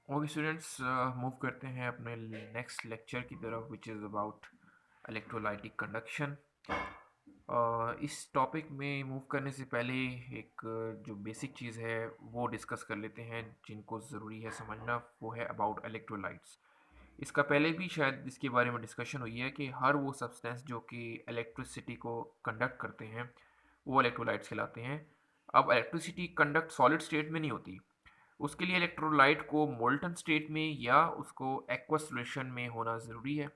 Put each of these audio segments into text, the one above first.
Okay students, move करते हैं अपने नेक्स्ट लेक्चर की तरफ विच इज़ अबाउट इलेक्ट्रोलाइटिक कंडक्शन। इस टॉपिक में मूव करने से पहले एक जो बेसिक चीज़ है वो डिस्कस कर लेते हैं जिनको ज़रूरी है समझना, वो है अबाउट इलेक्ट्रोलाइट्स। इसका पहले भी शायद इसके बारे में डिस्कशन हुई है कि हर वो सब्सटेंस जो कि इलेक्ट्रिसिटी को कंडक्ट करते हैं वो इलेक्ट्रोलाइट्स कहलाते हैं। अब इलेक्ट्रिसिटी कंडक्ट सॉलिड स्टेट में नहीं होती, उसके लिए इलेक्ट्रोलाइट को मोल्टन स्टेट में या उसको एक्वस सॉल्यूशन में होना ज़रूरी है।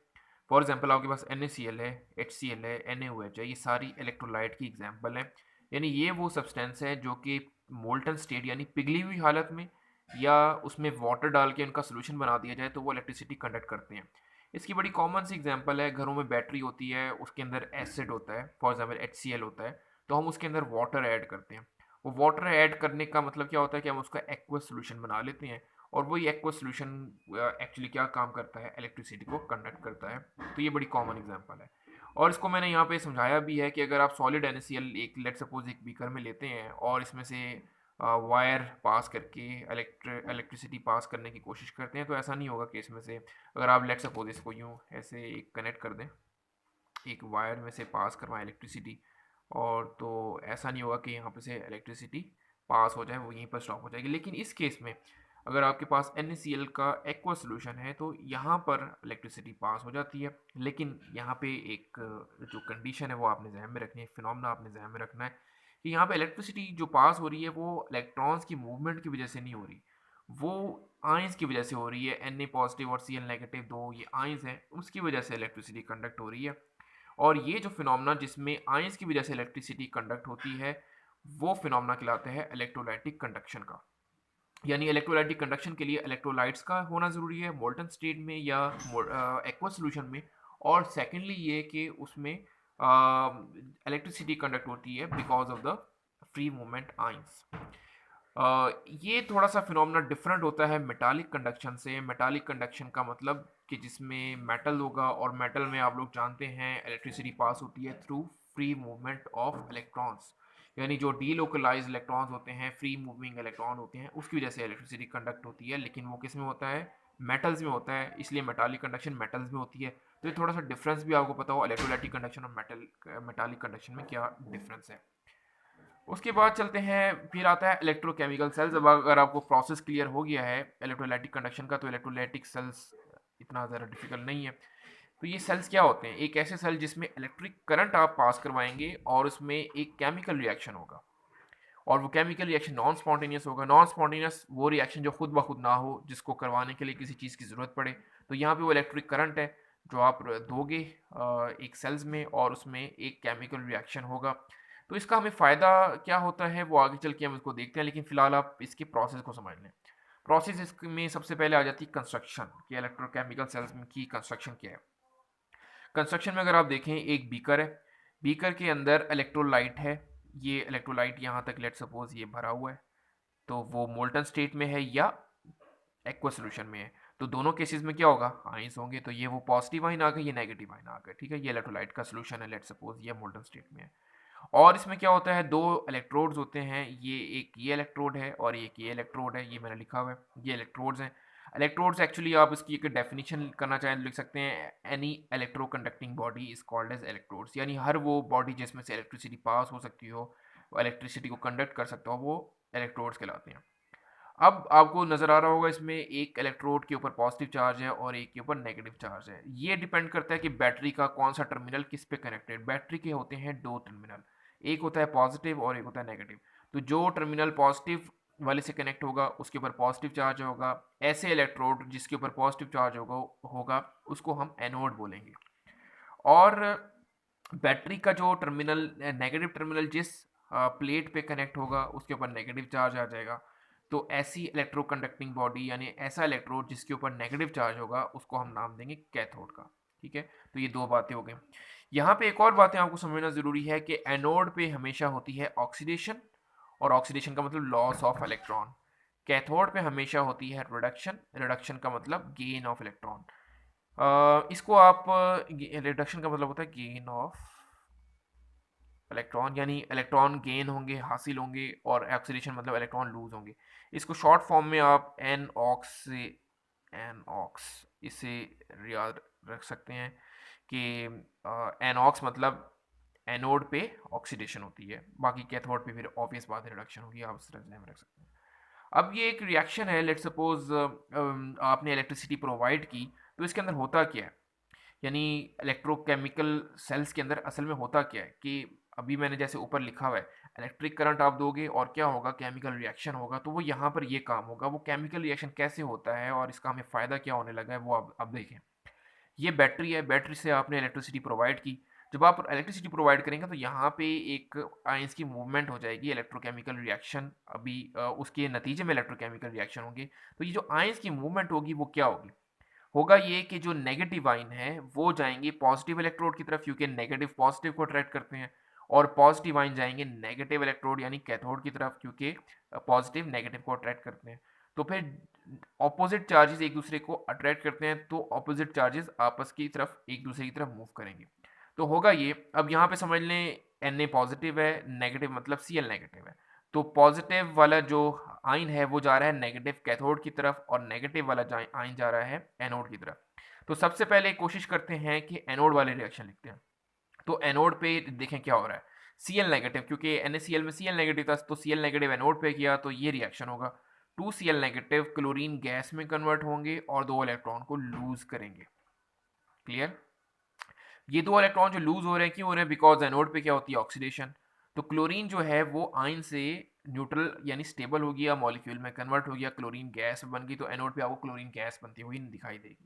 फॉर एग्जांपल आपके पास NaCl है, HCl है, NaOH है, ये सारी इलेक्ट्रोलाइट की एग्जांपल है। यानी ये वो सब्सटेंस है जो कि मोल्टन स्टेट यानी पिघली हुई हालत में या उसमें वाटर डाल के उनका सोल्यूशन बना दिया जाए तो वो इलेक्ट्रिसिटी कंडक्ट करते हैं। इसकी बड़ी कॉमन सी एग्जांपल है, घरों में बैटरी होती है, उसके अंदर एसिड होता है, फॉर एग्जांपल HCl होता है, तो हम उसके अंदर वाटर ऐड करते हैं। वो वाटर ऐड करने का मतलब क्या होता है कि हम उसका एक्वस सॉल्यूशन बना लेते हैं, और वही एक्वस सॉल्यूशन एक्चुअली क्या काम करता है, इलेक्ट्रिसिटी को कंडक्ट करता है। तो ये बड़ी कॉमन एग्जांपल है, और इसको मैंने यहाँ पे समझाया भी है कि अगर आप सॉलिड NaCl एक लेट सपोज एक बीकर में लेते हैं और इसमें से वायर पास करके इलेक्ट्रिसिटी पास करने की कोशिश करते हैं, तो ऐसा नहीं होगा कि इसमें से अगर आप लेट सपोज इसको यूँ ऐसे एक कनेक्ट कर दें, एक वायर में से पास करवाएं इलेक्ट्रिसिटी, और तो ऐसा नहीं होगा कि यहाँ पे से इलेक्ट्रिसिटी पास हो जाए, वो यहीं पर स्टॉप हो जाएगी। लेकिन इस केस में अगर आपके पास NaCl का एक्वा सोल्यूशन है तो यहाँ पर इलेक्ट्रिसिटी पास हो जाती है। लेकिन यहाँ पे एक जो कंडीशन है वो आपने जहन में रखनी है, फिनोमेना आपने जहन में रखना है कि यहाँ पे इलेक्ट्रिसिटी जो पास हो रही है वो इलेक्ट्रॉन्स की मूवमेंट की वजह से नहीं हो रही, वो आयंस की वजह से हो रही है। Na पॉजिटिव और Cl नेगेटिव, दो ये आयंस हैं, उसकी वजह से इलेक्ट्रिसिटी कंडक्ट हो रही है। और ये जो फिनोमेना जिसमें आयंस की वजह से इलेक्ट्रिसिटी कंडक्ट होती है, वो फिनोमेना कहलाता है इलेक्ट्रोलाइटिक कंडक्शन का। यानी इलेक्ट्रोलाइटिक कंडक्शन के लिए इलेक्ट्रोलाइट्स का होना ज़रूरी है मोल्टन स्टेट में या एक्वा सोल्यूशन में। और सेकेंडली ये कि उसमें इलेक्ट्रिसिटी कंडक्ट होती है because of the free movement ions. ये थोड़ा सा फिनोमेना डिफरेंट होता है मेटालिक कंडक्शन से। मेटालिक कंडक्शन का मतलब कि जिसमें मेटल होगा, और मेटल में आप लोग जानते हैं इलेक्ट्रिसिटी पास होती है through free movement of electrons. यानी जो डीलोकलाइज इलेक्ट्रॉन्स होते हैं, फ्री मूविंग इलेक्ट्रॉन होते हैं, उसकी वजह से इलेक्ट्रिसिटी कंडक्ट होती है। लेकिन वो किस में होता है, मेटल्स में होता है, इसलिए मेटालिक कंडक्शन मेटल्स में होती है। तो ये थोड़ा सा डिफरेंस भी आपको पता हो इलेक्ट्रोलाइटिक कंडक्शन और मेटालिक कंडक्शन में क्या डिफरेंस है। उसके बाद चलते हैं, फिर आता है इलेक्ट्रोकेमिकल सेल्स। अब अगर आपको प्रोसेस क्लियर हो गया है इलेक्ट्रोलाइटिक कंडक्शन का, तो इलेक्ट्रोलाइटिक सेल्स इतना ज़्यादा डिफिकल्ट नहीं है। तो ये सेल्स क्या होते हैं, एक ऐसे सेल जिसमें इलेक्ट्रिक करंट आप पास करवाएंगे और उसमें एक केमिकल रिएक्शन होगा, और वो केमिकल रिएक्शन नॉन स्पॉन्टेनियस होगा। नॉन स्पॉन्टेनियस वो रिएक्शन जो खुद ब खुद ना हो, जिसको करवाने के लिए किसी चीज़ की ज़रूरत पड़े। तो यहाँ पे वो इलेक्ट्रिक करंट है जो आप दोगे एक सेल्स में, और उसमें एक केमिकल रिएक्शन होगा। तो इसका हमें फ़ायदा क्या होता है वो आगे चल के हम इसको देखते हैं, लेकिन फ़िलहाल आप इसके प्रोसेस को समझ लें। प्रोसेस इसमें सबसे पहले आ जाती है कंस्ट्रक्शन, कि इलेक्ट्रोकेमिकल सेल्स की कंस्ट्रक्शन क्या है। कंस्ट्रक्शन में अगर आप देखें, एक बीकर है, बीकर के अंदर इलेक्ट्रोलाइट है। ये इलेक्ट्रोलाइट यहाँ तक लेट सपोज ये भरा हुआ है, तो वो मोल्टन स्टेट में है या एक्वा सोल्यूशन में है। तो दोनों केसेस में क्या होगा, आइंस होंगे। तो ये वो पॉजिटिव आइन आ गए, ये नेगेटिव आइन आ गए, ठीक है। ये इलेक्ट्रोलाइट का सोल्यूशन है, लेट सपोज ये मोल्टन स्टेट में है। और इसमें क्या होता है, दो इलेक्ट्रोड्स होते हैं, ये एक ये इलेक्ट्रोड है और एक ये इलेक्ट्रोड है, ये मैंने लिखा हुआ है, ये इलेक्ट्रोड्स हैं। इलेक्ट्रोड्स एक्चुअली आप इसकी एक डेफिनेशन करना चाहें तो लिख सकते हैं, any electroconducting body is called as electrodes. यानी हर वो बॉडी जिसमें से इलेक्ट्रिसिटी पास हो सकती हो, वो इलेक्ट्रिसिटी को कंडक्ट कर सकता हो, वो इलेक्ट्रोड्स कहलाते हैं। अब आपको नज़र आ रहा होगा इसमें एक इलेक्ट्रोड के ऊपर पॉजिटिव चार्ज है और एक के ऊपर नेगेटिव चार्ज है। ये डिपेंड करता है कि बैटरी का कौन सा टर्मिनल किस पे कनेक्टेड। बैटरी के होते हैं दो टर्मिनल, एक होता है पॉजिटिव और एक होता है नेगेटिव। तो जो टर्मिनल पॉजिटिव वाले से कनेक्ट होगा उसके ऊपर पॉजिटिव चार्ज होगा। ऐसे इलेक्ट्रोड जिसके ऊपर पॉजिटिव चार्ज होगा होगा उसको हम एनोड बोलेंगे। और बैटरी का जो टर्मिनल नेगेटिव टर्मिनल जिस प्लेट पे कनेक्ट होगा उसके ऊपर नेगेटिव चार्ज आ जाएगा। तो ऐसी इलेक्ट्रोकंडक्टिंग बॉडी यानी ऐसा इलेक्ट्रोड जिसके ऊपर नेगेटिव चार्ज होगा उसको हम नाम देंगे कैथोड का, ठीक है। तो ये दो बातें हो गई। यहाँ पे एक और बातें आपको समझना ज़रूरी है कि एनोड पे हमेशा होती है ऑक्सीडेशन, और ऑक्सीडेशन का मतलब लॉस ऑफ इलेक्ट्रॉन। कैथोड पे हमेशा होती है रिडक्शन, रिडक्शन का मतलब गेन ऑफ इलेक्ट्रॉन। इसको आप रिडक्शन का मतलब होता है गेन ऑफ इलेक्ट्रॉन, यानी इलेक्ट्रॉन गेन होंगे, हासिल होंगे, और ऑक्सीडेशन मतलब इलेक्ट्रॉन लूज होंगे। इसको शॉर्ट फॉर्म में आप एनऑक्स से एनऑक्स इसे याद रख सकते हैं कि एनऑक्स मतलब एनोड पे ऑक्सीडेशन होती है, बाकी कैथोड पे फिर ऑब्वियस बात है रिडक्शन होगी, आप इस तरह से रख सकते हैं। अब ये एक रिएक्शन है, लेट सपोज आपने इलेक्ट्रिसिटी प्रोवाइड की, तो इसके अंदर होता क्या है, यानी इलेक्ट्रोकेमिकल सेल्स के अंदर असल में होता क्या है कि अभी मैंने जैसे ऊपर लिखा हुआ है, इलेक्ट्रिक करंट आप दोगे और क्या होगा, केमिकल रिएक्शन होगा, तो वो यहाँ पर ये काम होगा। वो केमिकल रिएक्शन कैसे होता है और इसका हमें फ़ायदा क्या होने लगा है वो अब देखें। ये बैटरी है, बैटरी से आपने इलेक्ट्रिसिटी प्रोवाइड की। जब आप इलेक्ट्रिसिटी प्रोवाइड करेंगे तो यहाँ पे एक आयंस की मूवमेंट हो जाएगी, इलेक्ट्रोकेमिकल रिएक्शन, अभी उसके नतीजे में इलेक्ट्रोकेमिकल रिएक्शन होंगे। तो ये जो आयंस की मूवमेंट होगी वो क्या होगी, होगा ये कि जो नेगेटिव आयन है वो जाएंगे पॉजिटिव इलेक्ट्रोड की तरफ, क्योंकि नेगेटिव पॉजिटिव को अट्रैक्ट करते हैं, और पॉजिटिव आयन जाएंगे नेगेटिव इलेक्ट्रोड यानी कैथोड की तरफ, क्योंकि पॉजिटिव नेगेटिव को अट्रैक्ट करते हैं। तो फिर ऑपोजिट चार्जेस एक दूसरे को अट्रैक्ट करते हैं, तो ऑपोजिट चार्जेस आपस की तरफ एक दूसरे की तरफ मूव करेंगे। तो होगा ये, अब यहाँ पे समझ लें Na पॉजिटिव है, नेगेटिव मतलब Cl नेगेटिव है, तो पॉजिटिव वाला जो आयन है वो जा रहा है नेगेटिव कैथोड की तरफ, और नेगेटिव वाला आयन जा रहा है एनोड की तरफ। तो सबसे पहले कोशिश करते हैं कि एनोड वाले रिएक्शन लिखते हैं। तो एनोड पे देखें क्या हो रहा है, Cl नेगेटिव, क्योंकि NaCl में Cl नेगेटिव था, तो Cl नेगेटिव एनोड पे किया तो ये रिएक्शन होगा। 2Cl नेगेटिव क्लोरीन गैस में कन्वर्ट होंगे और 2 इलेक्ट्रॉन को लूज करेंगे। क्लियर? ये 2 इलेक्ट्रॉन जो लूज हो रहे हैं क्यों हो रहे हैं, बिकॉज एनोड पे क्या होती है, ऑक्सीडेशन। तो क्लोरीन जो है वो आयन से न्यूट्रल यानी स्टेबल हो गया, मॉलिक्यूल में कन्वर्ट हो गया, क्लोरीन गैस बन गई, तो एनोड पे आपको क्लोरीन गैस बनती हुई दिखाई देगी।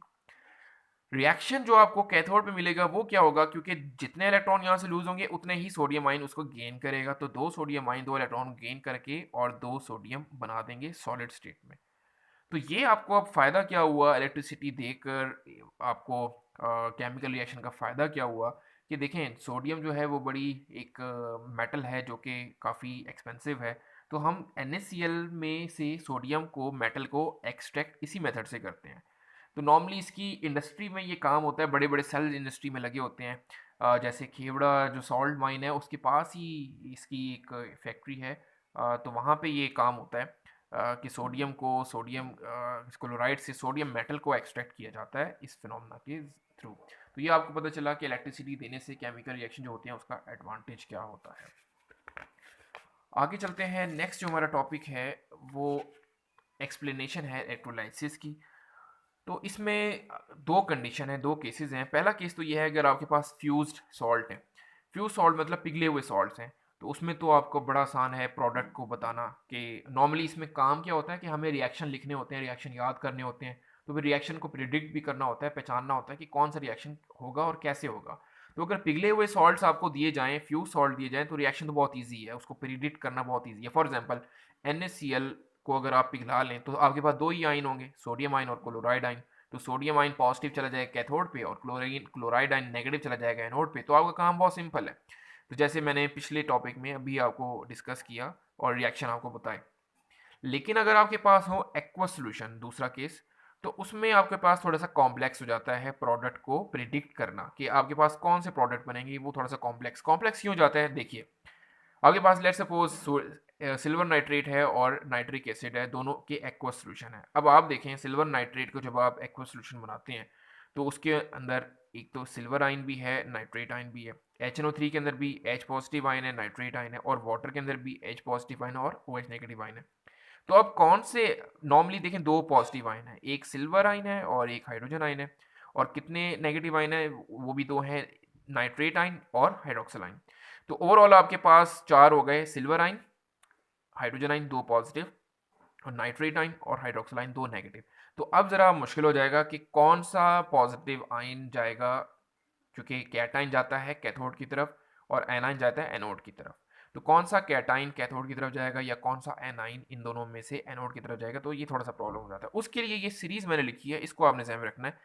रिएक्शन जो आपको कैथोड पे मिलेगा वो क्या होगा, क्योंकि जितने इलेक्ट्रॉन यहाँ से लूज होंगे उतने ही सोडियम आयन उसको गेन करेगा, तो 2 सोडियम आयन 2 इलेक्ट्रॉन गेन करके और 2 सोडियम बना देंगे सॉलिड स्टेट में। तो ये आपको अब फ़ायदा क्या हुआ इलेक्ट्रिसिटी देकर, आपको केमिकल रिएक्शन का फ़ायदा क्या हुआ कि देखें सोडियम जो है वो बड़ी एक मेटल है जो कि काफ़ी एक्सपेंसिव है। तो हम NaCl में से सोडियम को, मेटल को एक्सट्रैक्ट इसी मेथड से करते हैं। तो नॉर्मली इसकी इंडस्ट्री में ये काम होता है, बड़े बड़े सेल इंडस्ट्री में लगे होते हैं। जैसे खेवड़ा जो सॉल्ट माइन है उसके पास ही इसकी एक फैक्ट्री है। तो वहाँ पे ये काम होता है कि सोडियम क्लोराइड से सोडियम मेटल को एक्सट्रैक्ट किया जाता है इस फिनोमेना के थ्रू। तो ये आपको पता चला कि इलेक्ट्रिसिटी देने से केमिकल रिएक्शन जो होती है उसका एडवांटेज क्या होता है। आगे चलते हैं, नेक्स्ट जो हमारा टॉपिक है वो एक्सप्लेनेशन है इलेक्ट्रोलाइसिस की। तो इसमें दो कंडीशन है, दो केसेस हैं। पहला केस तो ये है अगर आपके पास फ्यूज्ड सॉल्ट है, फ्यूज सॉल्ट मतलब पिघले हुए सॉल्ट्स हैं, तो उसमें तो आपको बड़ा आसान है प्रोडक्ट को बताना कि नॉर्मली इसमें काम क्या होता है कि हमें रिएक्शन लिखने होते हैं, रिएक्शन याद करने होते हैं, तो फिर रिएक्शन को प्रिडिक्ट भी करना होता है, पहचानना होता है कि कौन सा रिएक्शन होगा और कैसे होगा। तो अगर पिघले हुए सॉल्ट्स आपको दिए जाएं, फ्यूज सॉल्ट दिए जाएं, तो रिएक्शन तो बहुत ईजी है, उसको प्रिडिक्ट करना बहुत ईजी है। फॉर एग्जाम्पल NaCl को अगर आप पिघला लें तो आपके पास दो ही आयन होंगे, सोडियम आयन और क्लोराइड आयन। तो सोडियम आयन पॉजिटिव चला जाएगा कैथोड पे और क्लोराइड आयन नेगेटिव चला जाएगा एनोड पे। तो आपका काम बहुत सिंपल है। तो जैसे मैंने पिछले टॉपिक में अभी आपको डिस्कस किया और रिएक्शन आपको बताए। लेकिन अगर आपके पास हो एक्वस सॉल्यूशन, दूसरा केस, तो उसमें आपके पास थोड़ा सा कॉम्प्लेक्स हो जाता है प्रोडक्ट को प्रिडिक्ट करना कि आपके पास कौन से प्रोडक्ट बनेंगे। वो थोड़ा सा कॉम्प्लेक्स क्यों हो जाता है, देखिए आपके पास लेट्स सपोज सिल्वर नाइट्रेट है और नाइट्रिक एसिड है, दोनों के एक्वस सॉल्यूशन है। अब आप देखें सिल्वर नाइट्रेट को जब आप एक्वस सॉल्यूशन बनाते हैं तो उसके अंदर एक तो सिल्वर आयन भी है, नाइट्रेट आयन भी है। HNO3 के अंदर भी H पॉजिटिव आयन है, नाइट्रेट आयन है, और वाटर के अंदर भी H पॉजिटिव आयन और OH नेगेटिव आयन है। तो अब कौन से, नॉर्मली देखें दो पॉजिटिव आयन है, एक सिल्वर आयन है और एक हाइड्रोजन आयन है, और कितने नेगेटिव आयन है, वो भी दो हैं, नाइट्रेट आयन और हाइड्रोक्सिल आयन। तो ओवरऑल आपके पास चार हो गए, सिल्वर आयन, हाइड्रोजन आयन दो पॉजिटिव, और नाइट्रेट आयन और हाइड्रोक्सिल आयन दो नेगेटिव। तो अब ज़रा मुश्किल हो जाएगा कि कौन सा पॉजिटिव आयन जाएगा, क्योंकि कैटाइन जाता है कैथोड की तरफ और एनाइन जाता है एनोड की तरफ। तो कौन सा कैटाइन कैथोड की तरफ जाएगा या कौन सा एनाइन इन दोनों में से एनोड की तरफ जाएगा, तो ये थोड़ा सा प्रॉब्लम हो जाता है। उसके लिए ये सीरीज मैंने लिखी है, इसको आपने ध्यान में रखना है।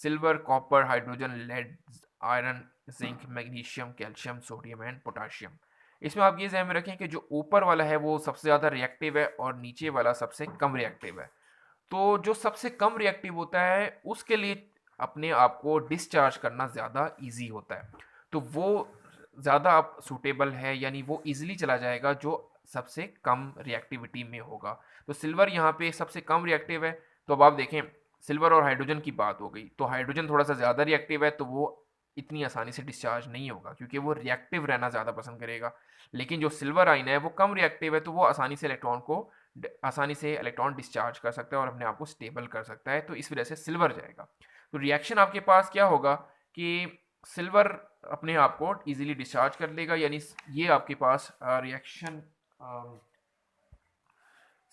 Silver, copper, hydrogen, lead, iron, zinc, magnesium, calcium, sodium and potassium. इसमें आप ये ध्यान में रखें कि जो ऊपर वाला है वो सबसे ज़्यादा रिएक्टिव है और नीचे वाला सबसे कम रिएक्टिव है। तो जो सबसे कम रिएक्टिव होता है उसके लिए अपने आप को डिस्चार्ज करना ज़्यादा इजी होता है, तो वो ज़्यादा आप सूटेबल है, यानी वो इजीली चला जाएगा जो सबसे कम रिएक्टिविटी में होगा। तो सिल्वर यहाँ पे सबसे कम रिएक्टिव है। तो अब आप देखें, सिल्वर और हाइड्रोजन की बात हो गई, तो हाइड्रोजन थोड़ा सा ज़्यादा रिएक्टिव है, तो वो इतनी आसानी से डिस्चार्ज नहीं होगा क्योंकि वो रिएक्टिव रहना ज़्यादा पसंद करेगा। लेकिन जो सिल्वर आयन है वो कम रिएक्टिव है, तो वो आसानी से इलेक्ट्रॉन डिस्चार्ज कर सकता है और अपने आप को स्टेबल कर सकता है, तो इस वजह से सिल्वर जाएगा। तो रिएक्शन आपके पास क्या होगा कि सिल्वर अपने आप को इजीली डिस्चार्ज कर लेगा, यानी ये आपके पास रिएक्शन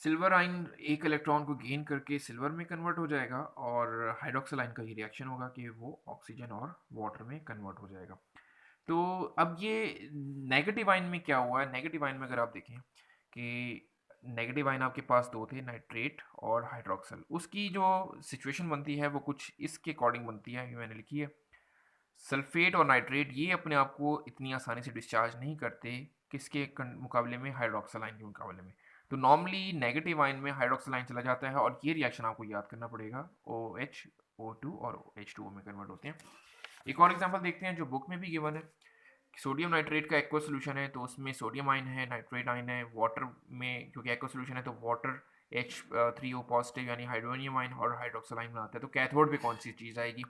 सिल्वर आयन एक इलेक्ट्रॉन को गेन करके सिल्वर में कन्वर्ट हो जाएगा, और हाइड्रोक्सिल आयन का ये रिएक्शन होगा कि वो ऑक्सीजन और वाटर में कन्वर्ट हो जाएगा। तो अब ये नेगेटिव आयन में क्या हुआ है, नेगेटिव आयन में अगर आप देखें कि नेगेटिव आयन आपके पास दो थे, नाइट्रेट और हाइड्रोक्सल, उसकी जो सिचुएशन बनती है वो कुछ इसके अकॉर्डिंग बनती है, ये मैंने लिखी है। सल्फेट और नाइट्रेट ये अपने आप को इतनी आसानी से डिस्चार्ज नहीं करते, किसके मुकाबले में, हाइड्रोक्सल आयन के मुकाबले में। तो नॉर्मली नेगेटिव आयन में हाइड्रोक्सल आयन चला जाता है, और ये रिएक्शन आपको याद करना पड़ेगा, OH O2 और H2O में कन्वर्ट होते हैं। एक और एग्जांपल देखते हैं जो बुक में भी गिवन है। सोडियम नाइट्रेट का एक्वा सोल्यूशन है, तो उसमें सोडियम आयन है, नाइट्रेट आयन है, वाटर में क्योंकि एक्वा सोल्यूशन है तो वाटर H3O पॉजिटिव यानी हाइड्रोनियम आयन और हाइड्रोक्सल आयन बनाता है। तो कैथोड पे कौन सी चीज़ आएगी,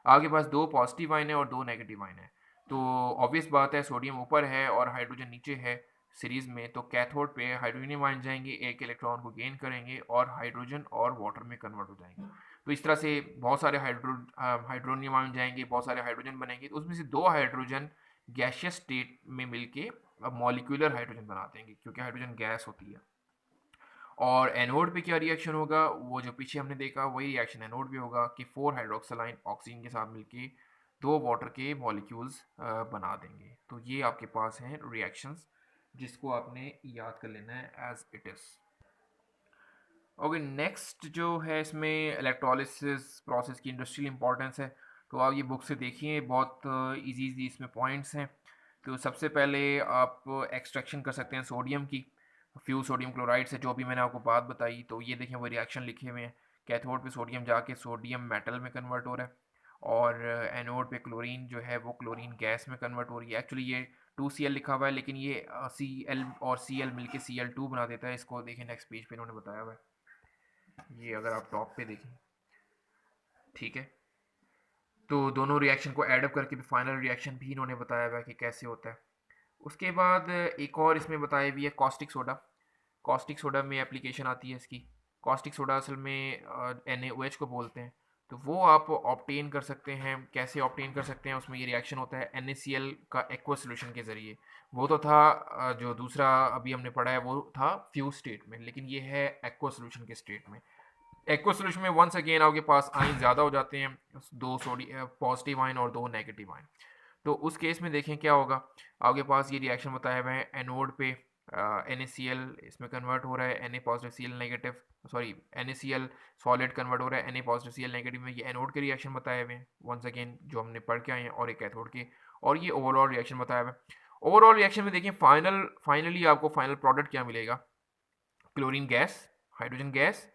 आपके पास दो पॉजिटिव आयन है और दो नेगेटिव आयन है, तो ऑब्वियस बात है सोडियम ऊपर है और हाइड्रोजन नीचे है सीरीज में, तो कैथोड पे हाइड्रोनियम आयन जाएंगे, एक इलेक्ट्रॉन को गेन करेंगे और हाइड्रोजन और वाटर में कन्वर्ट हो जाएंगे। तो इस तरह से बहुत सारे हाइड्रोनियम आयन जाएंगे, बहुत सारे हाइड्रोजन बनेंगे, तो उसमें से दो हाइड्रोजन गैसियस स्टेट में मिलके मॉलिक्यूलर हाइड्रोजन बनाते हैं क्योंकि हाइड्रोजन गैस होती है। और एनोड पे क्या रिएक्शन होगा, वो जो पीछे हमने देखा वही रिएक्शन एनोड पे होगा कि 4 हाइड्रोक्सिल आयन ऑक्सीजन के साथ मिलके दो वाटर के मॉलिक्यूल्स बना देंगे। तो ये आपके पास हैं रिएक्शंस जिसको आपने याद कर लेना है as it is. Okay, next जो है इसमें इलेक्ट्रोलिसिस प्रोसेस की इंडस्ट्रियल इंपॉर्टेंस है, तो आप ये बुक से देखिए, बहुत इजी इसमें पॉइंट्स हैं। तो सबसे पहले आप एक्सट्रैक्शन कर सकते हैं सोडियम की, फ्यू सोडियम क्लोराइड से, जो भी मैंने आपको बात बताई। तो ये देखें वो रिएक्शन लिखे हुए हैं, कैथोड पे सोडियम जाके सोडियम मेटल में कन्वर्ट हो रहा है, और एनोड पे क्लोरीन जो है वो क्लोरीन गैस में कन्वर्ट हो रही है। एक्चुअली ये 2Cl लिखा हुआ है, लेकिन ये Cl और Cl मिलके Cl2 बना देता है। इसको देखें नेक्स्ट पेज पे इन्होंने बताया हुआ है, ये अगर आप टॉप पे देखें, ठीक है। तो दोनों रिएक्शन को एडअप करके भी फाइनल रिएक्शन भी इन्होंने बताया हुआ है कि कैसे होता है। उसके बाद एक और इसमें बताया भी है कॉस्टिक सोडा। कॉस्टिक सोडा में एप्लीकेशन आती है इसकी। कॉस्टिक सोडा असल में NaOH को बोलते हैं, तो वो आप ऑब्टेन कर सकते हैं। कैसे ऑब्टेन कर सकते हैं, उसमें ये रिएक्शन होता है NaCl का एक्वा सोल्यूशन के ज़रिए। वो तो था जो दूसरा अभी हमने पढ़ा है वो था फ्यूज स्टेट में, लेकिन ये है एक्वा सोल्यूशन के स्टेट में। एक्वा सोल्यूशन में वंस अगेन आपके पास आयन ज़्यादा हो जाते हैं, दो पॉजिटिव आयन और दो नेगेटिव आयन। तो उस केस में देखें क्या होगा, आपके पास ये रिएक्शन बताया हुआ है, एनोड पे NaCl इसमें कन्वर्ट हो रहा है Na positive Cl negative, sorry NaCl solid convert हो रहा है Na पॉजिटिव Cl नेगेटिव में। ये एनोड के रिएक्शन बताए हुए हैं वंस अगेन जो हमने पढ़ के आए हैं, और एक कैथोड के, और ये ओवरऑल रिएक्शन बताया हुआ है। ओवरऑल रिएक्शन में देखिए फाइनली आपको फाइनल प्रोडक्ट क्या मिलेगा, क्लोरीन गैस, हाइड्रोजन गैस,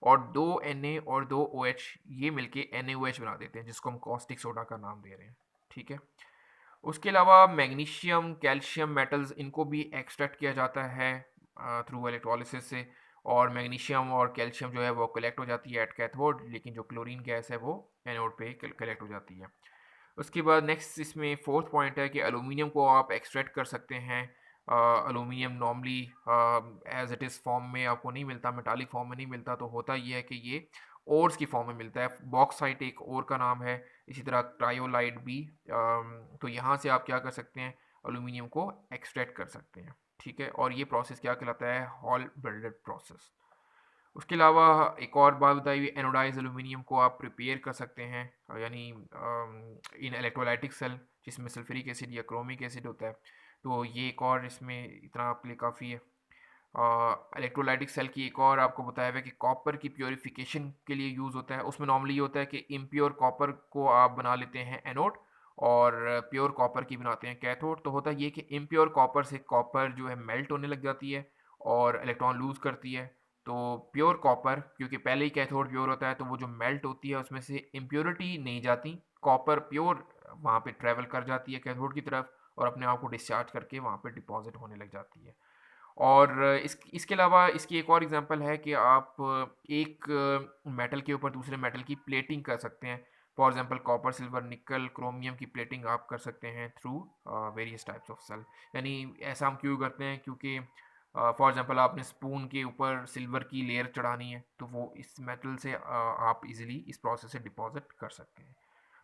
और दो Na और दो OH ये मिलके NaOH बना देते हैं, जिसको हम कॉस्टिक सोडा का नाम दे रहे हैं, ठीक है। उसके अलावा मैग्नीशियम, कैल्शियम मेटल्स, इनको भी एक्सट्रैक्ट किया जाता है थ्रू इलेक्ट्रोलिसिस से, और मैग्नीशियम और कैल्शियम जो है वो कलेक्ट हो जाती है एट कैथोड, लेकिन जो क्लोरीन गैस है वो एनोड पे कलेक्ट हो जाती है। उसके बाद नेक्स्ट इसमें फोर्थ पॉइंट है कि एलुमिनियम को आप एक्सट्रैक्ट कर सकते हैं। Aluminium normally as it is form में आपको नहीं मिलता, मेटालिक फॉर्म में नहीं मिलता, तो होता ये है कि ये ओर्स की फॉर्म में मिलता है। बॉक्साइट एक और का नाम है, इसी तरह क्रायोलाइट भी। तो यहाँ से आप क्या कर सकते हैं, एलुमिनियम को एक्सट्रैक्ट कर सकते हैं, ठीक है। और ये प्रोसेस क्या कहलाता है, हॉल बेल्डेड प्रोसेस। उसके अलावा एक और बात बताई हुई, एनोडाइज एल्यूमिनियम को आप प्रिपेयर कर सकते हैं, यानी इन इलेक्ट्रोलाइटिक सेल जिसमें सल्फ्यूरिक एसिड या क्रोमिक एसिड होता है। तो ये एक और इसमें इतना आपके लिए काफ़ी है। इलेक्ट्रोलाइटिक सेल की एक और आपको बताया हुआ है कि कॉपर की प्योरीफिकेशन के लिए यूज़ होता है। उसमें नॉर्मली ये होता है कि इम्प्योर कॉपर को आप बना लेते हैं एनोड, और प्योर कॉपर की बनाते हैं कैथोड। तो होता ये कि इम्प्योर कॉपर से कॉपर जो है मेल्ट होने लग जाती है और इलेक्ट्रॉन लूज़ करती है। तो प्योर कॉपर, क्योंकि पहले ही कैथोड प्योर होता है, तो वो जो मेल्ट होती है उसमें से इम्प्योरिटी नहीं जाती, कॉपर प्योर वहाँ पे ट्रैवल कर जाती है कैथोड की तरफ और अपने आप को डिस्चार्ज करके वहाँ पे डिपॉजिट होने लग जाती है। और इसके अलावा इसकी एक और एग्जांपल है कि आप एक मेटल के ऊपर दूसरे मेटल की प्लेटिंग कर सकते हैं। For example copper, silver, nickel, chromium की प्लेटिंग आप कर सकते हैं through various types of cell. यानी ऐसा हम क्यों करते हैं, क्योंकि फॉर एग्जांपल आपने स्पून के ऊपर सिल्वर की लेयर चढ़ानी है, तो वो इस मेटल से आप इजीली इस प्रोसेस से डिपॉजिट कर सकते हैं।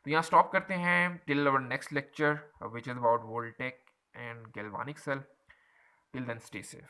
तो यहाँ स्टॉप करते हैं till our next lecture which is about voltaic and galvanic cell. Till then stay safe.